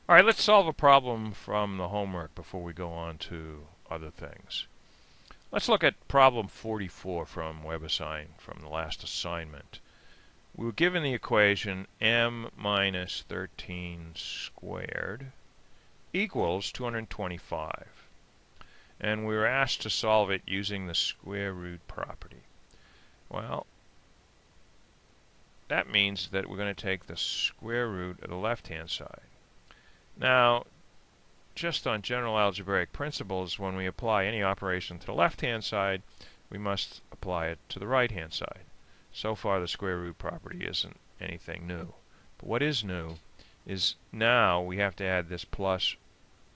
All right, let's solve a problem from the homework before we go on to other things. Let's look at problem 44 from WebAssign from the last assignment. We were given the equation m minus 13 squared equals 225. And we were asked to solve it using the square root property. Well, that means that we're going to take the square root of the left-hand side. Now, just on general algebraic principles, when we apply any operation to the left-hand side, we must apply it to the right-hand side. So far, the square root property isn't anything new. But what is new is now we have to add this plus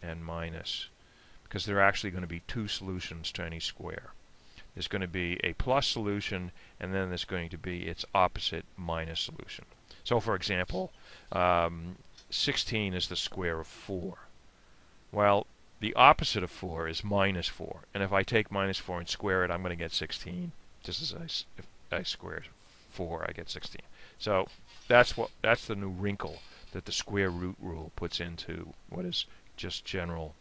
and minus, because there are actually going to be two solutions to any square. There's going to be a plus solution, and then there's going to be its opposite minus solution. So, for example, 16 is the square of 4. Well, the opposite of 4 is minus 4. And if I take minus 4 and square it, I'm going to get 16. Just as if I square 4, I get 16. So that's the new wrinkle that the square root rule puts into what is just general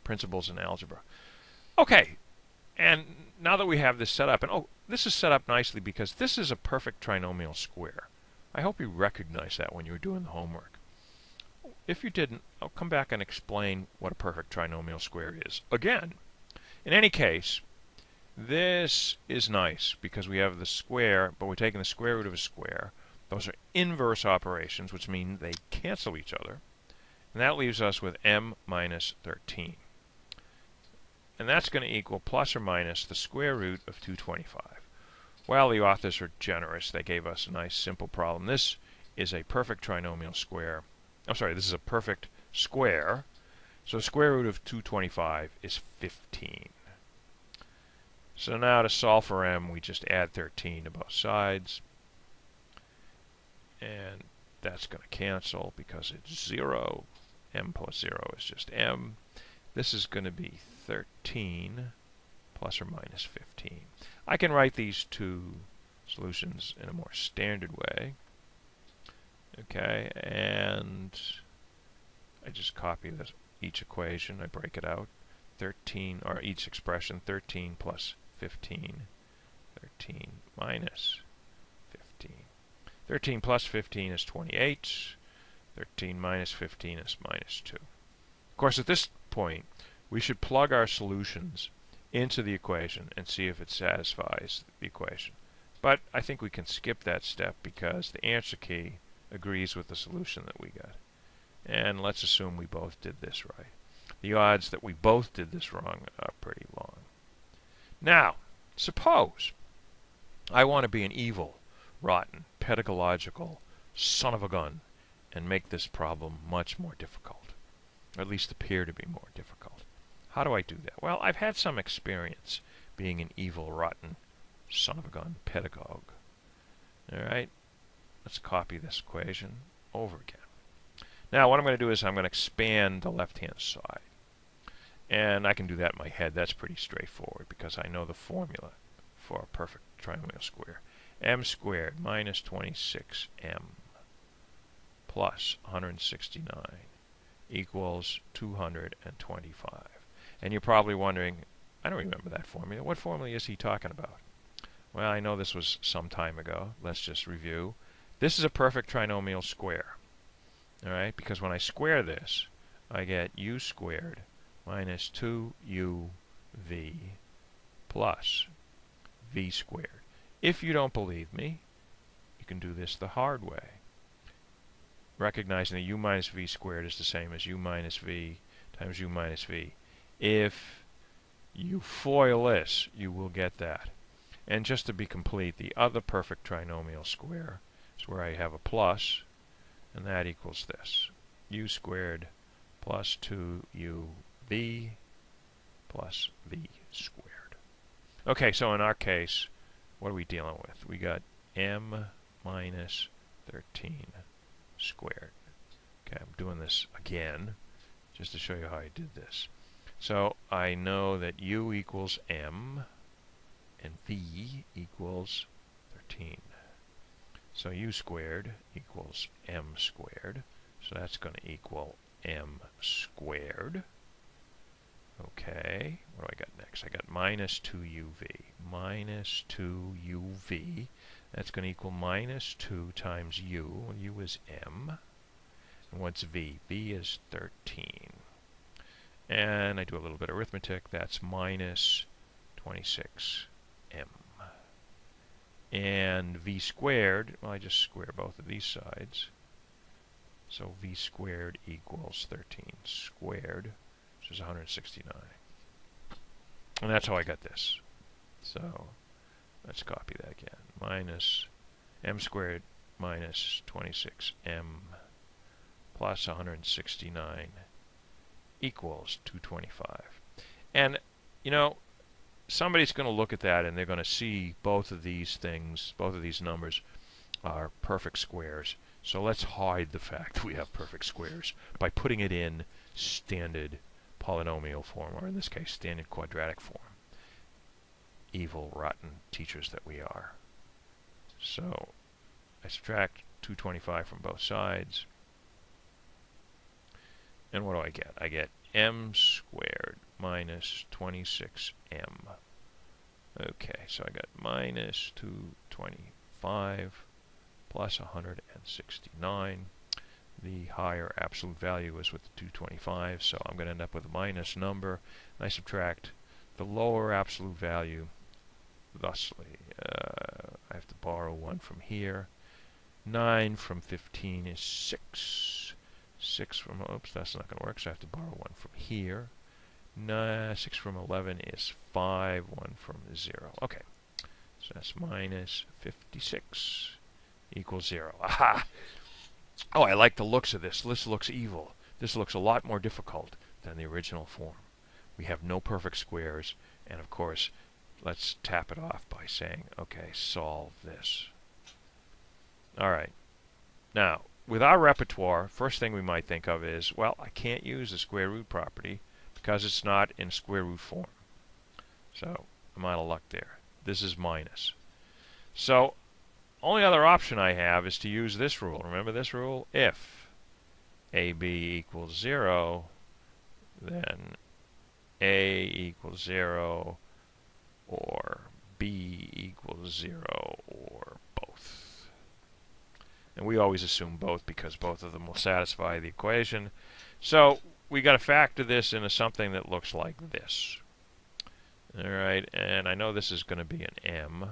principles in algebra. Okay, and now that we have this set up, and this is set up nicely because this is a perfect trinomial square. I hope you recognize that when you were doing the homework. If you didn't, I'll come back and explain what a perfect trinomial square is again. In any case, this is nice because we have the square, but we're taking the square root of a square. Those are inverse operations, which mean they cancel each other. And that leaves us with m minus 13. And that's going to equal plus or minus the square root of 225. Well, the authors are generous. They gave us a nice simple problem. This is a perfect trinomial square. I'm sorry, this is a perfect square. So the square root of 225 is 15. So now to solve for m, we just add 13 to both sides. And that's going to cancel because it's 0. M plus 0 is just m. This is going to be 13 plus or minus 15. I can write these two solutions in a more standard way. Okay, and I just copy each equation. I break it out. 13, or each expression, 13 plus 15. 13 minus 15. 13 plus 15 is 28. 13 minus 15 is minus 2. Of course, at this point, we should plug our solutions into the equation and see if it satisfies the equation. But I think we can skip that step because the answer key agrees with the solution that we got. And let's assume we both did this right. The odds that we both did this wrong are pretty long. Now, suppose I want to be an evil, rotten, pedagogical son of a gun and make this problem much more difficult, or at least appear to be more difficult. How do I do that? Well, I've had some experience being an evil, rotten, son of a gun pedagogue. All right, let's copy this equation over again. Now, what I'm going to do is I'm going to expand the left-hand side. And I can do that in my head. That's pretty straightforward because I know the formula for a perfect trinomial square. M squared minus 26m plus 169 equals 225. And you're probably wondering, I don't remember that formula. What formula is he talking about? Well, I know this was some time ago. Let's just review. This is a perfect trinomial square. All right, because when I square this, I get u squared minus 2uv plus v squared. If you don't believe me, you can do this the hard way. Recognizing that u minus v squared is the same as u minus v times u minus v. If you FOIL this, you will get that. And just to be complete, the other perfect trinomial square is where I have a plus, and that equals this. U squared plus 2uv plus v squared. Okay, so in our case, what are we dealing with? We got m minus 13 squared. Okay, I'm doing this again just to show you how I did this. So I know that u equals m and v equals 13. So u squared equals m squared. So that's going to equal m squared. Okay, what do I got next? I got minus 2uv. Minus 2uv. That's going to equal minus 2 times u. U is m. And what's v? V is 13. And I do a little bit of arithmetic. That's minus 26m. And v squared, well, I just square both of these sides. So v squared equals 13 squared, which is 169. And that's how I got this. So let's copy that again. Minus m squared minus 26m plus 169 equals 225. And, you know, somebody's going to look at that and they're going to see both of these things, both of these numbers are perfect squares. So let's hide the fact that we have perfect squares by putting it in standard polynomial form, or in this case, standard quadratic form. Evil, rotten teachers that we are. So I subtract 225 from both sides. And what do I get? I get m squared minus 26m. Okay, so I got minus 225 plus 169. The higher absolute value is with the 225, so I'm going to end up with a minus number. And I subtract the lower absolute value thusly. I have to borrow 1 from here. 9 from 15 is 6. 6 from, oops, that's not going to work, so I have to borrow 1 from here. 6 from 11 is 5, 1 from 0. Okay, so that's minus 56 equals 0. Aha! Oh, I like the looks of this. This looks evil. This looks a lot more difficult than the original form. We have no perfect squares, and of course, let's tap it off by saying, okay, solve this. All right. Now, with our repertoire, first thing we might think of is, well, I can't use the square root property because it's not in square root form. So I'm out of luck there. This is minus. So only other option I have is to use this rule. Remember this rule? If AB equals 0, then A equals 0, or B equals 0, or both. And we always assume both because both of them will satisfy the equation. So we got to factor this into something that looks like this. All right, and I know this is going to be an m,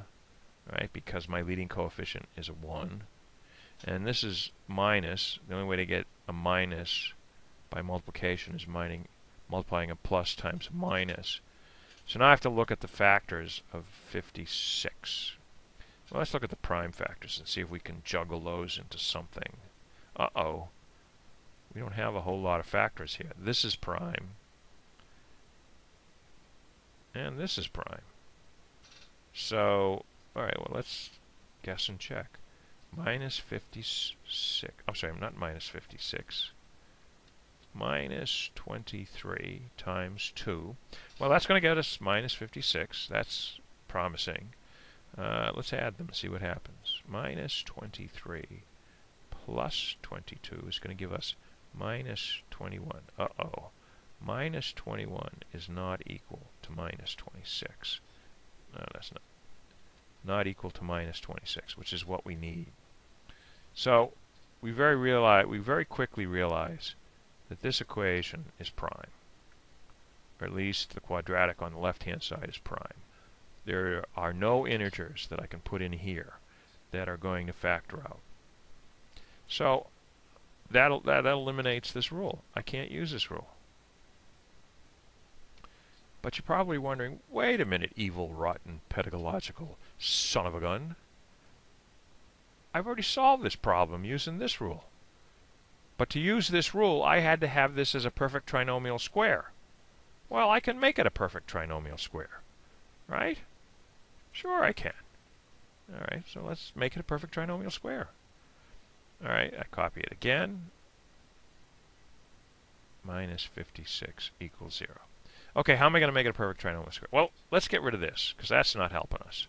right, because my leading coefficient is a 1. And this is minus. The only way to get a minus by multiplication is multiplying a plus times a minus. So now I have to look at the factors of 56. Well, let's look at the prime factors and see if we can juggle those into something. Uh-oh. We don't have a whole lot of factors here. This is prime. And this is prime. So, all right, well, let's guess and check. Minus 56. I'm sorry, not minus 56. Minus 23 times 2. Well, that's going to get us minus 56. That's promising. Let's add them and see what happens. Minus 23 plus 22 is going to give us minus 21. Uh-oh. Minus 21 is not equal to minus 26. No, that's not equal to minus 26, which is what we need. So we very quickly realize that this equation is prime, or at least the quadratic on the left-hand side is prime. There are no integers that I can put in here that are going to factor out. So that eliminates this rule. I can't use this rule. But you're probably wondering, wait a minute, evil, rotten, pedagogical son of a gun. I've already solved this problem using this rule. But to use this rule, I had to have this as a perfect trinomial square. Well, I can make it a perfect trinomial square, right? Sure I can. All right, so let's make it a perfect trinomial square. All right, I copy it again. Minus 56 equals 0. Okay, how am I going to make it a perfect trinomial square? Well, let's get rid of this, because that's not helping us.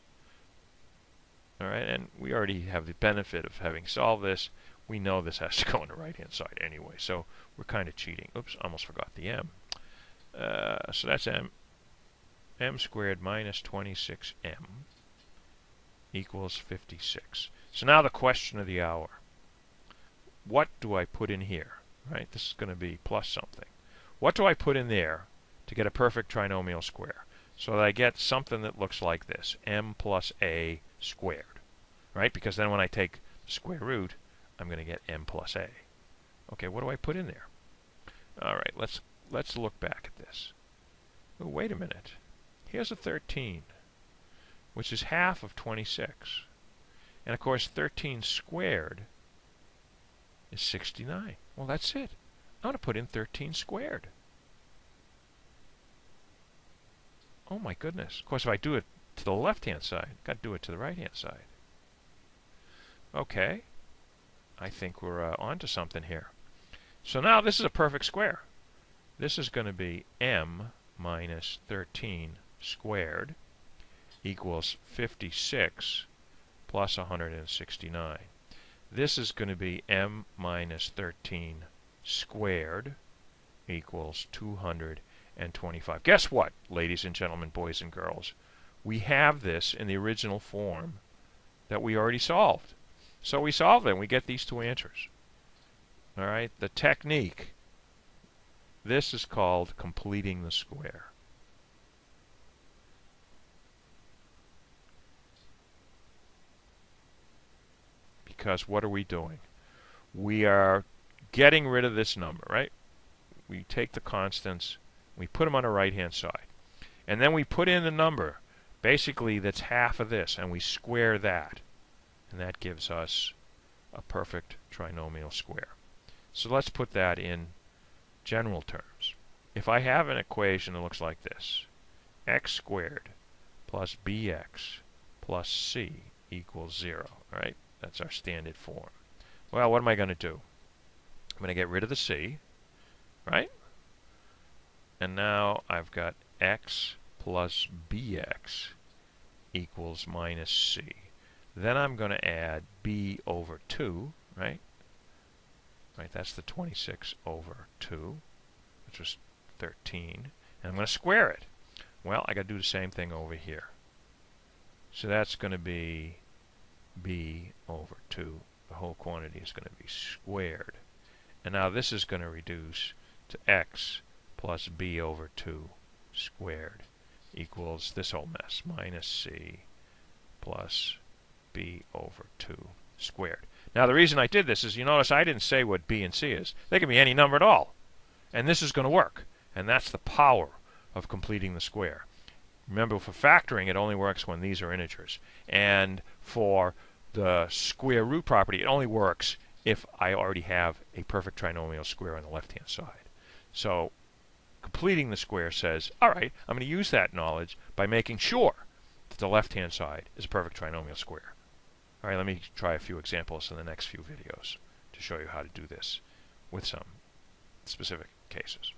All right, and we already have the benefit of having solved this. we know this has to go on the right-hand side anyway, so we're kind of cheating. Oops, almost forgot the m. So that's m squared minus 26m equals 56. So now the question of the hour. What do I put in here? Right? This is going to be plus something. What do I put in there to get a perfect trinomial square? So that I get something that looks like this, m plus a squared. Right? Because then when I take the square root, I'm going to get m plus a. Okay, what do I put in there? All right, let's look back at this. Oh, wait a minute. Here's a 13, which is half of 26. And of course, 13 squared is 69. Well, that's it. I'm going to put in 13 squared. Oh my goodness. Of course, if I do it to the left-hand side, I've got to do it to the right-hand side. Okay. I think we're onto something here. So now this is a perfect square. This is going to be m minus 13 squared equals 56 plus 169. This is going to be m minus 13 squared equals 225. Guess what, ladies and gentlemen, boys and girls? We have this in the original form that we already solved. So we solve it and we get these two answers. All right, the technique, this is called completing the square. Because what are we doing? We are getting rid of this number, right? We take the constants, we put them on the right-hand side. And then we put in the number, basically that's half of this, and we square that. And that gives us a perfect trinomial square. So let's put that in general terms. If I have an equation that looks like this, x squared plus bx plus c equals 0, right? That's our standard form. Well, what am I going to do? I'm going to get rid of the c, right? And now I've got x plus bx equals minus c. Then I'm going to add b over 2, right? Right, that's the 26 over 2, which was 13. And I'm going to square it. Well, I got to do the same thing over here. So that's going to be b over 2. The whole quantity is going to be squared. And now this is going to reduce to x plus b over 2 squared equals this whole mess, minus c plus b over 2 squared. Now the reason I did this is, you notice I didn't say what b and c is. They can be any number at all. And this is going to work. And that's the power of completing the square. Remember, for factoring, it only works when these are integers. And for the square root property, it only works if I already have a perfect trinomial square on the left-hand side. So completing the square says, all right, I'm going to use that knowledge by making sure that the left-hand side is a perfect trinomial square. All right, let me try a few examples in the next few videos to show you how to do this with some specific cases.